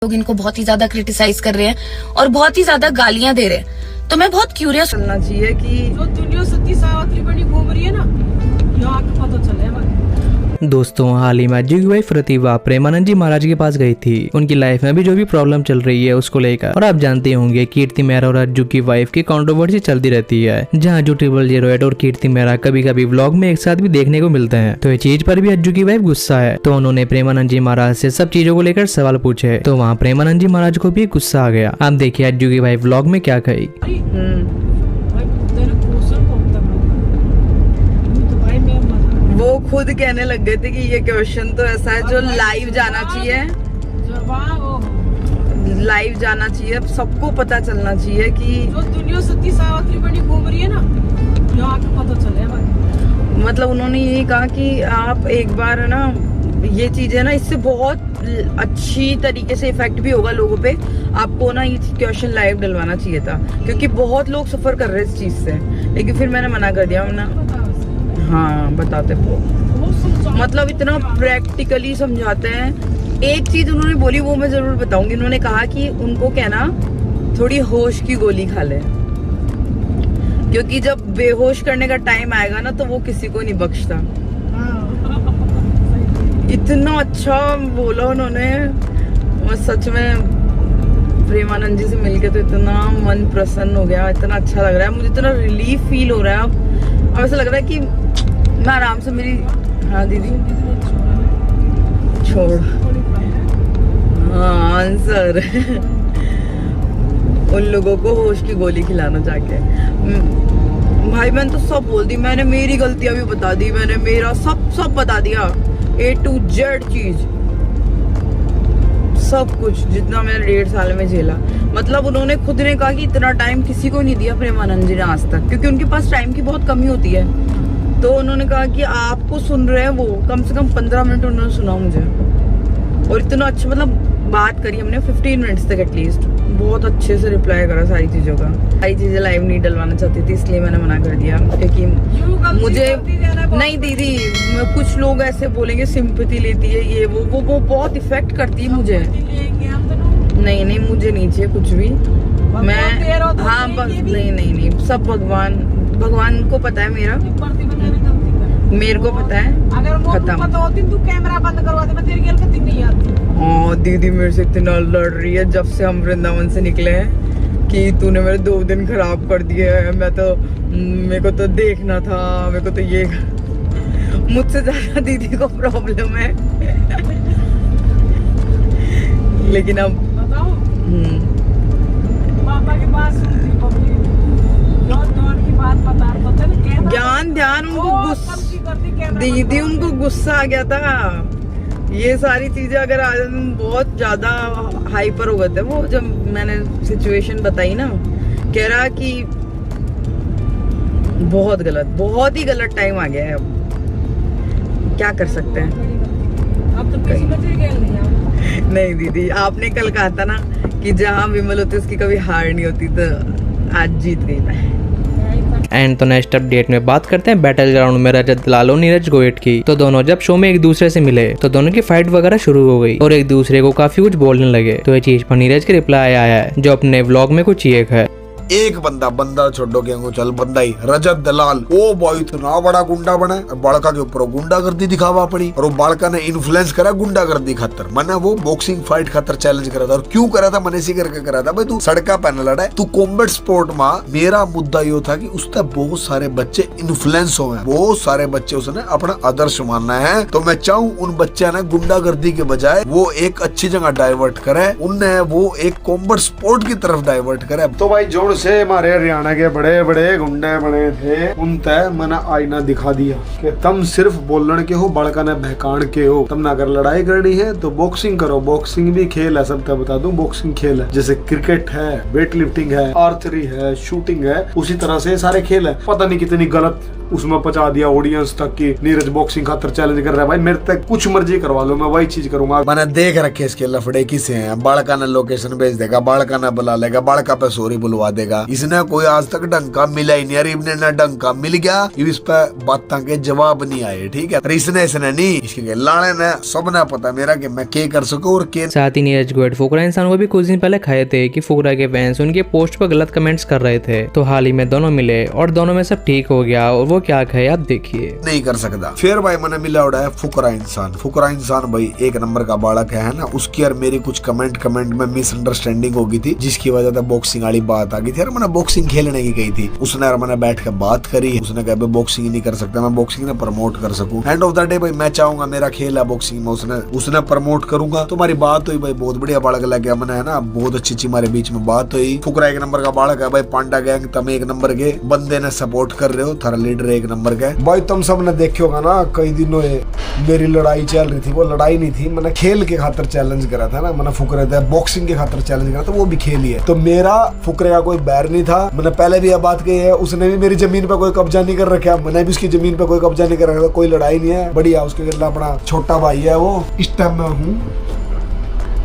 लोग इनको बहुत ही ज्यादा क्रिटिसाइज कर रहे हैं और बहुत ही ज्यादा गालियां दे रहे हैं। तो मैं बहुत क्यूरियस चलना चाहिए कि जो दुनिया सती सावत्री बनी घूम रही है ना, यहाँ का पता चले। दोस्तों, हाल ही में अज्जू की वाइफ प्रतिभा प्रेमानंद जी महाराज के पास गई थी। उनकी लाइफ में भी जो भी प्रॉब्लम चल रही है उसको लेकर। और आप जानते होंगे कीर्ति मेहरा और अज्जू की वाइफ की कंट्रोवर्सी चलती रहती है, जहां अज्जू 0008 और कीर्ति मेहरा कभी कभी व्लॉग में एक साथ भी देखने को मिलते हैं। तो ये चीज पर भी अज्जू की वाइफ गुस्सा है, तो उन्होंने प्रेमानंद जी महाराज से सब चीजों को लेकर सवाल पूछे। तो वहाँ प्रेमानंद जी महाराज को भी गुस्सा आ गया। आप देखिए अज्जू की वाइफ व्लॉग में क्या कही। वो खुद कहने लग गए थे कि ये क्वेश्चन तो ऐसा है जो लाइव जाना चाहिए, लाइव जाना चाहिए, सबको पता चलना चाहिए कि जो दुनिया सती सावत्री बनी घूम रही है ना, यहाँ का पता चले। मतलब उन्होंने यही कहा कि आप एक बार ना ये चीज है ना, इससे बहुत अच्छी तरीके से इफेक्ट भी होगा लोगों पे। आपको ना ये क्वेश्चन लाइव डलवाना चाहिए था, क्योंकि बहुत लोग सफर कर रहे हैं इस चीज से। लेकिन फिर मैंने मना कर दिया ना। हाँ बताते वो मतलब इतना प्रैक्टिकली समझाते हैं। एक चीज उन्होंने बोली वो मैं जरूर बताऊंगी। उन्होंने कहा कि उनको कहना थोड़ी होश की गोली खा ले, क्योंकि जब बेहोश करने का टाइम आएगा ना तो वो किसी को नहीं बख्शता। इतना अच्छा बोला उन्होंने। सच में प्रेमानंद जी से मिलके तो इतना मन प्रसन्न हो गया, इतना अच्छा लग रहा है मुझे, इतना रिलीफ फील हो रहा है। अब ऐसा लग रहा है कि मैं आराम से मेरी हाँ दीदी छोड़ हाँ आंसर उन लोगों को होश की गोली खिलाना जाके। भाई मैंने तो सब बोल दी, मैंने मेरी गलतियां भी बता दी, मैंने मेरा सब बता दिया, A to Z चीज, सब कुछ जितना मैंने 1.5 साल में झेला। मतलब उन्होंने खुद ने कहा कि इतना टाइम किसी को नहीं दिया प्रेमानंद जी ने आज तक, क्योंकि उनके पास टाइम की बहुत कमी होती है। तो उन्होंने कहा कि आपको सुन रहे हैं वो, कम से कम 15 मिनट उन्होंने सुना मुझे, और इतना अच्छा मतलब बात करी हमने 15 मिनट्स तक एटलीस्ट। बहुत अच्छे से रिप्लाई करा सारी चीजों का। सारी चीजें लाइव नहीं डलवाना चाहती थी, इसलिए मैंने मना कर दिया। क्योंकि मुझे नहीं दीदी, कुछ लोग ऐसे बोलेंगे सिंपैथी लेती है ये वो बहुत इफेक्ट करती है मुझे। नहीं मुझे नहीं चाहिए कुछ भी। मैं हाँ बस नहीं सब भगवान को पता है, मेरे को पता है। अगर पता होती तू कैमरा बंद करवा दे, मैं तेरी गलती नहीं आती। दीदी मेरे से इतना लड़ रही है जब से हम वृंदावन से निकले हैं कि तूने मेरे 2 दिन खराब कर दिए हैं। मेरे को तो देखना था, मेरे को तो ये मुझसे ज्यादा दीदी को प्रॉब्लम है। लेकिन अब बताओ पापा की बात सुनती पब्लिक, की बात बता ध्यान उनको दीदी उनको गुस्सा आ गया था। ये सारी चीजें अगर आज बहुत ज्यादा हाइपर हो गए थे वो, जब मैंने सिचुएशन बताई ना, कह रहा कि बहुत ही गलत टाइम आ गया है, अब क्या कर सकते हैं। अब तो किसी में नहीं दीदी, आपने कल कहा था ना कि जहाँ विमल होती उसकी कभी हार नहीं होती, तो आज जीत गई मैं। एंड तो नेक्स्ट अपडेट में बात करते हैं बैटल ग्राउंड में रजत दलाल और नीरज गोयट की। तो दोनों जब शो में एक दूसरे से मिले तो दोनों की फाइट वगैरह शुरू हो गई और एक दूसरे को काफी कुछ बोलने लगे। तो ये चीज पर नीरज के रिप्लाई आया है, जो अपने व्लॉग में कुछ ये है। एक बंदा छोड़ो के चल बंदा ही रजत दलाल ओ बॉय इतना बड़ा गुंडा बना, बालका के ऊपर गुंडागर्दी दिखावा पड़ी, और वो बालका ने इन्फ्लुएंस करा गुंडागर्दी खातर। मैंने वो बॉक्सिंग फाइट खातर चैलेंज करा था, और क्यों करा था, मैंने इसी करके करा था भाई तू सड़का पहन लड़ा है, तू कॉम्बैट स्पोर्ट में। मेरा मुद्दा ये था कि उससे बहुत सारे बच्चे इन्फ्लुएंस हो गए, बहुत सारे बच्चे उसने अपना आदर्श मानना है। तो मैं चाहूँ उन बच्चे ने गुंडागर्दी के बजाय वो एक अच्छी जगह डाइवर्ट करे, उनने वो एक कॉम्बैट स्पोर्ट की तरफ डाइवर्ट करे। तो भाई जोड़ से हमारे हरियाणा के बड़े बड़े गुंडे बने थे, उन तय मैंने आईना दिखा दिया कि तुम सिर्फ बोलने के हो, बड़का ने बहकान के हो। तुम ना अगर लड़ाई करनी है तो बॉक्सिंग करो, बॉक्सिंग भी खेल है, सब बता दूं बॉक्सिंग खेल है, जैसे क्रिकेट है, वेट लिफ्टिंग है, आर्चरी है, शूटिंग है, उसी तरह से सारे खेल है। पता नहीं कितनी गलत उसमें पहुंचा दिया ऑडियंस तक कि नीरज बॉक्सिंग खातर चैलेंज कर रहा है। भाई मेरे तक कुछ मर्जी करवा लो, मैं वही चीज करूंगा। मैंने देख रखे इसके लफड़े किसे हैं। बालका ने लोकेशन भेज देगा, बालका ने बुला लेगा, बालका पे सॉरी बुलवा देगा। इसने कोई आज तक ढंग का मिला ही नहीं। अरे इन्हें ना ढंग का मिल गया, इस पे बातों के जवाब नहीं आए, ठीक है। इसने नहीं, इसके लाने ने सबने पता मेरा कि मैं क्या कर सकूं और क्या। साथ ही नीरज गोयट फुकरा इंसान को भी कुछ दिन पहले खाए थे कि फुकरा के फैंस उनके पोस्ट पर गलत कमेंट्स कर रहे थे। तो हाल ही में दोनों मिले और दोनों में सब ठीक हो गया। और वो क्या कहे आप देखिए। नहीं कर सकता। फिर भाई मैंने मिला उड़ा है फुकरा इंसान। फुकरा इंसान भाई एक नंबर का बालक है ना। उसकी और मेरी कुछ कमेंट में मिसअंडरस्टैंडिंग हो गई थी, जिसकी वजह से बॉक्सिंग वाली बात आ गई थी। यार मैंने बॉक्सिंग खेलने की कही थी, उसने और मैंने बैठ कर बात करी। उसने कहा बॉक्सिंग नहीं कर सकता, मैं बॉक्सिंग ने प्रमोट कर सकूं। एंड ऑफ द डे भाई मैं चाहूंगा मेरा खेल है बॉक्सिंग में, उसने प्रमोट करूंगा। तो हमारी बात हुई भाई, बहुत बढ़िया बालक लग गया मैंने, है ना। बहुत अच्छी हमारे बीच में बात हुई। फुकरा एक नंबर का बालक है भाई। पांडा गैंग तुम एक नंबर के बंदे ने सपोर्ट कर रहे हो, थारा लीडर एक नंबर का। भाई तुम सब ने देखे होगा ना, कई दिनों मेरी लड़ाई चल रही थी। वो लड़ाई नहीं थी, मैंने खेल के खातर चैलेंज करा था ना। मैंने फुकरे थे बॉक्सिंग के खातर चैलेंज करा था, वो भी खेली है। तो मेरा फुकरे का कोई बैर नहीं था। मैंने पहले भी यह बात कही है, उसने भी मेरी जमीन पे कोई कब्जा नहीं कर रखा, मैंने भी उसकी जमीन पे कोई कब्जा नहीं कर रखा। कोई लड़ाई नहीं है, बढ़िया। उसके अगला अपना छोटा भाई है, वो इस टाइम में हूँ।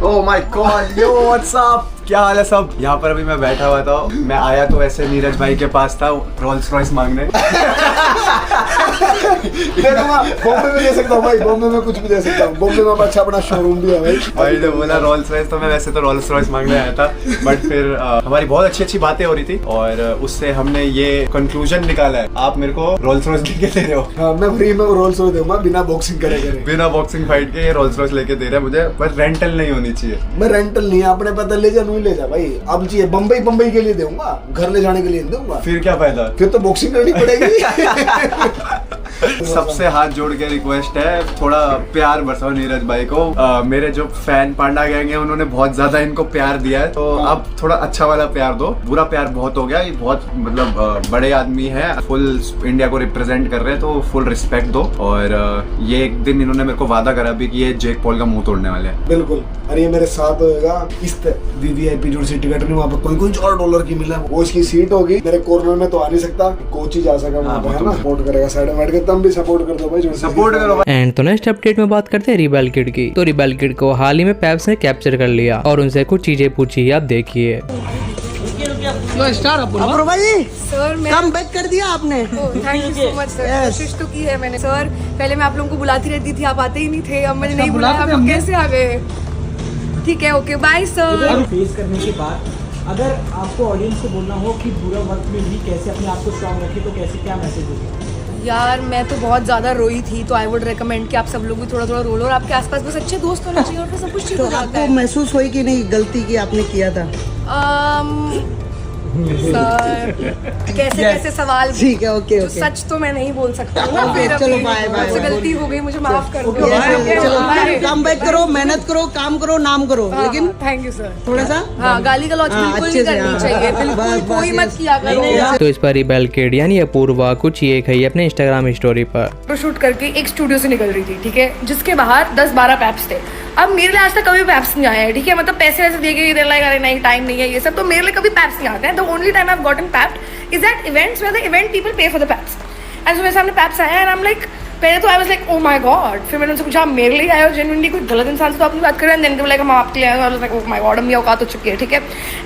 Oh my God, yo what's up, क्या हाल है सब। यहाँ पर अभी मैं बैठा हुआ था। मैं आया तो ऐसे नीरज भाई के पास था रोल्स रॉयस मांगने। बॉम्बे में दे सकता हूँ भाई, बॉम्बे में कुछ भी दे सकता हूँ। बॉम्बे में अच्छा बड़ा शोरूम भी है भाई। भाई ने बोला रोल्स रॉयस, तो मैं वैसे तो रोल्स रॉयस मांगने आया था, बट फिर हमारी बहुत अच्छी अच्छी बातें हो रही थी और उससे हमने ये कंक्लूजन निकाला है, आप मेरे को रोल्स रॉयस लेके दे रहे हो। हाँ, मैं फ्री में रोल्स रॉयस दूंगा बिना बॉक्सिंग करे। बिना बॉक्सिंग फाइट के ये रोल्स रॉयस लेके दे रहे हैं मुझे, पर रेंटल नहीं होनी चाहिए। मैं रेंटल नहीं, अपने पता ले जा, नहीं ले जा भाई। अब चाहिए बम्बई के लिए दूंगा, घर ले जाने के लिए नहीं दूंगा। फिर क्या फायदा, फिर तो बॉक्सिंग करनी पड़ेगी। सबसे हाथ जोड़ के रिक्वेस्ट है, थोड़ा प्यार बरसाओ नीरज भाई को। मेरे जो फैन पांडा गैंग है उन्होंने बहुत ज्यादा इनको प्यार दिया है, तो अब थोड़ा अच्छा वाला प्यार दो। बुरा प्यार बहुत हो गया। ये बहुत मतलब बड़े आदमी है, फुल इंडिया को रिप्रेजेंट कर रहे हैं, तो फुल रिस्पेक्ट दो। और ये एक दिन इन्होंने मेरे को वादा करा भी कि ये जेक पॉल का मुंह तोड़ने वाले हैं। बिल्कुल, अरे ये मेरे साथ होएगा। इस वीवीआईपी जो सीट टिकट नहीं, वहाँ पर कोई $4 की मिला, वो इसकी सीट होगी। मेरे कॉर्नर में तो आ नहीं सकता, कोच ही जा सका वहाँ पे, है ना। सपोर्ट करेगा साइड में बैठ के, तुम भी सपोर्ट कर दो भाई, सपोर्ट करो। एंड तो नेक्स्ट अपडेट में बात करते हैं रिबेल किड की। तो रिबेल किड को हाल ही में पेप्स ने कैप्चर कर लिया और उनसे कुछ चीजें पूछी, आप देखिए। अपूर्वा भाई सर, कम बैक कर दिया आपने। Thank you so much sir. कोशिश तो की है मैंने सर। पहले मैं आप लोगों को बुलाती रहती थी, आप आते ही नहीं थे। अब मैंने नहीं बुलाया, आप लोग कैसे आ गए। ठीक है, ओके बाय सर। फेस करने के बाद अगर आपको ऑडियंस को बोलना हो कि बुरा वक्त में भी कैसे अपने आप को स्ट्रॉन्ग रखे, तो कैसे क्या मैसेज होगा? यार मैं तो बहुत ज़्यादा रोई थी, तो आई वुड रिकमेंड कि आप सब लोग भी थोड़ा थोड़ा रो लो और आपके आसपास बस अच्छे दोस्त होने चाहिए और फिर सब कुछ ठीक तो हो जाता आपको है। महसूस हुई कि नहीं गलती की आपने किया था? सर कैसे कैसे सवाल, ठीक है, ओके जो ओके। सच तो मैं नहीं बोल सकती हूँ ना। ओके, फिर चलो, अपनी बाय, बाय, मुझसे बाय। गलती हो गई, मुझे माफ कर दो। चलो कम बैक करो, मेहनत करो, काम करो, नाम करो, लेकिन थैंक यू सर। थोड़ा सा हाँ, गाली गलौज बिल्कुल अच्छे नहीं से, करनी हाँ। चाहिए, बिल्कुल बस, कोई बस, मत किया करो। तो इस पर रिबेल किड यानी अपूर्वा कुछ ये कही अपने इंस्टाग्राम स्टोरी पर। फोटो शूट करके एक स्टूडियो से निकल रही थी, ठीक है, जिसके बाहर 10-12 पैप्स थे। अब मेरे लिए आज तक कभी पैप्स नहीं आए हैं, ठीक है। मतलब पैसे वैसे दे के अरे नहीं टाइम नहीं है ये सब, तो मेरे लिए कभी पैप्स नहीं आते हैं। The only time I have gotten papped is at events where the event people pay for the paps. And so मेरे सामने पैप्स आया एंड आई एम लाइक, पहले तो आई was like oh my God. फिर मैंने उनसे पूछा, मेरे लिए आए हो जेन्युइनली, कोई गलत इंसान से तो अपनी बात कर रहे हैं। देन दे वर लाइक हम आपके लिए आए हैं। I was like oh my god, हम ये औकात हो चुकी है, ठीक है।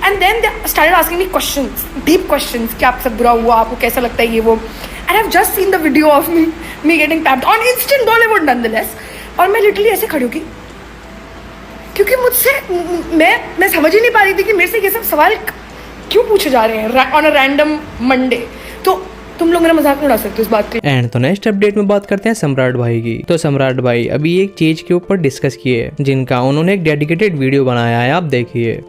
And then they started asking me questions, deep questions कि आप सब बुरा हुआ, आपको कैसा लगता है ये वो। And I have just seen the video of me getting papped on instant Bollywood nonetheless. और मैं लिटरली ऐसे खड़ी होगी क्योंकि मुझसे मैं समझ ही नहीं पा रही थी कि मेरे से ये सब सवाल क्यों पूछे जा रहे हैं ऑन अ रैंडम मंडे। तो तुम लोग मेरा मजाक नहीं उड़ा सकते इस बात की। एंड तो नेक्स्ट अपडेट में बात करते हैं सम्राट भाई की। तो सम्राट भाई अभी एक चीज के ऊपर डिस्कस किए, जिनका उन्होंने एक डेडिकेटेड वीडियो बनाया है, आप देखिए।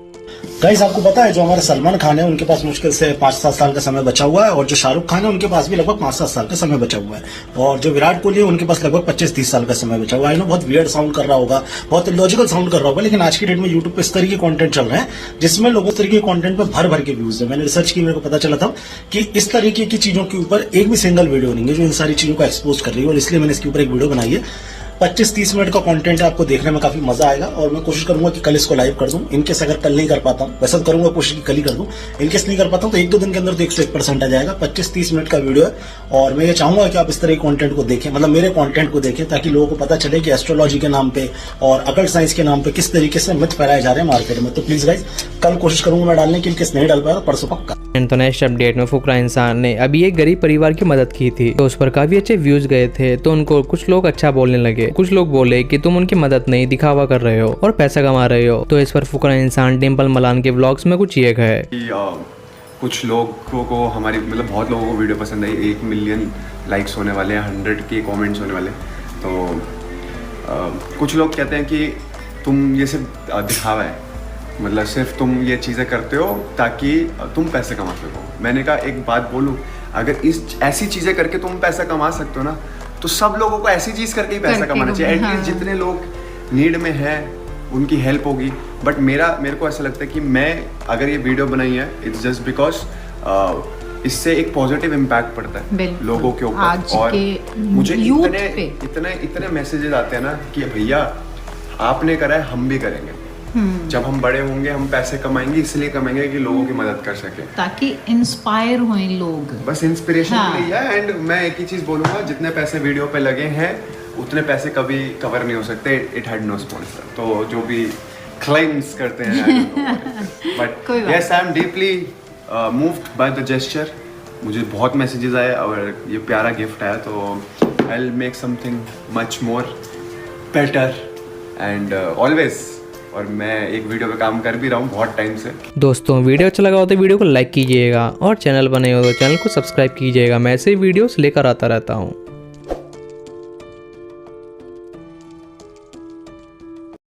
गाइस, आपको पता है जो हमारे सलमान खान है उनके पास मुश्किल से 5-7 साल का समय बचा हुआ है, और जो शाहरुख खान है उनके पास भी लगभग 5-7 साल का समय बचा हुआ है, और जो विराट कोहली है उनके पास लगभग 25-30 साल का समय बचा हुआ है। बहुत वियर्ड साउंड कर रहा होगा, बहुत इलॉजिकल साउंड कर रहा होगा, लेकिन आज की डेट में यूट्यूब पे इस तरह के कंटेंट चल रहे हैं जिसमें लोगों इस तरह के कंटेंट पे भर के व्यूज है। मैंने रिसर्च की, मेरे को पता चला था कि इस तरीके की चीजों के ऊपर एक भी सिंगल वीडियो नहीं है जो इन सारी चीजों को एक्सपोज कर रही है, और इसलिए मैंने इसके ऊपर एक वीडियो बनाई है। 25-30 मिनट का कंटेंट है, आपको देखने में काफी मजा आएगा और मैं कोशिश करूंगा कि कल इसको लाइव कर दूं। इनकेस अगर कल नहीं कर पाता हूं, वैसे तो करूंगा कोशिश कि कल ही कर दूं, इनकेस नहीं कर पाता हूं तो 1-2 दिन के अंदर तो 101% आ जाएगा। 25-30 मिनट का वीडियो है और मैं ये चाहूंगा कि आप इस तरह के कंटेंट को देखें, मतलब मेरे कंटेंट को देखें, ताकि लोगों को पता चले कि एस्ट्रोलॉजी के नाम पे और अकल्ट साइंस के नाम पे किस तरीके से मिथ फैलाए जा रहे हैं मार्केट में। तो प्लीज गाइस कल कोशिश करूंगा मैं डालने की, इनकेस नहीं डाल पाया परसों पक्का। तो नेक्स्ट अपडेट में फुकरा इंसान ने अभी एक गरीब परिवार की मदद की थी, तो उस पर काफी अच्छे व्यूज गए थे। तो उनको कुछ लोग अच्छा बोलने लगे, कुछ लोग बोले कि तुम उनकी मदद नहीं, दिखावा कर रहे हो और पैसा कमा रहे हो। तो इस पर फुकरा इंसान डिम्पल मलान के व्लॉग्स में कुछ ये है कि कुछ लोगों को हमारी मतलब बहुत लोगों को वीडियो पसंद आई, 1 मिलियन लाइक्स होने वाले हैं, 100K कमेंट्स होने वाले। तो कुछ लोग कहते हैं कि तुम ये सिर्फ दिखावा है, मतलब सिर्फ तुम ये चीज़ें करते हो ताकि तुम पैसे कमा सको। मैंने कहा एक बात बोलूँ, अगर ऐसी चीज़ें करके तुम पैसा कमा सकते हो ना, तो सब लोगों को ऐसी चीज़ करके ही पैसा कमाना चाहिए। एटलीस्ट जितने लोग नीड में हैं उनकी हेल्प होगी। बट मेरे को ऐसा लगता है कि मैं अगर ये वीडियो बनाई है, इट्स जस्ट बिकॉज इससे एक पॉजिटिव इम्पैक्ट पड़ता है लोगों के ऊपर। और मुझे इतने मैसेजेस आते हैं ना कि भैया आपने करा है, हम भी करेंगे। जब हम बड़े होंगे हम पैसे कमाएंगे, इसलिए कमाएंगे कि लोगों की मदद कर सके, ताकि इंस्पायर हों लोग। बस इंस्पिरेशन के लिए है। एंड मैं एक ही चीज बोलूंगा, जितने पैसे वीडियो पे लगे हैं उतने पैसे कभी कवर नहीं हो सकते। It had no sponsor. तो जो भी क्लेम्स करते हैं but yes, I am deeply moved by the gesture. मुझे बहुत मैसेजेस आए और ये प्यारा गिफ्ट आया, तो I will make something much more better and always. और मैं एक वीडियो पे काम कर भी रहा हूँ बहुत टाइम से। दोस्तों वीडियो अच्छा लगा हो तो वीडियो को लाइक कीजिएगा और चैनल बने हो तो चैनल को सब्सक्राइब कीजिएगा। मैं ऐसे वीडियोस लेकर आता रहता हूँ।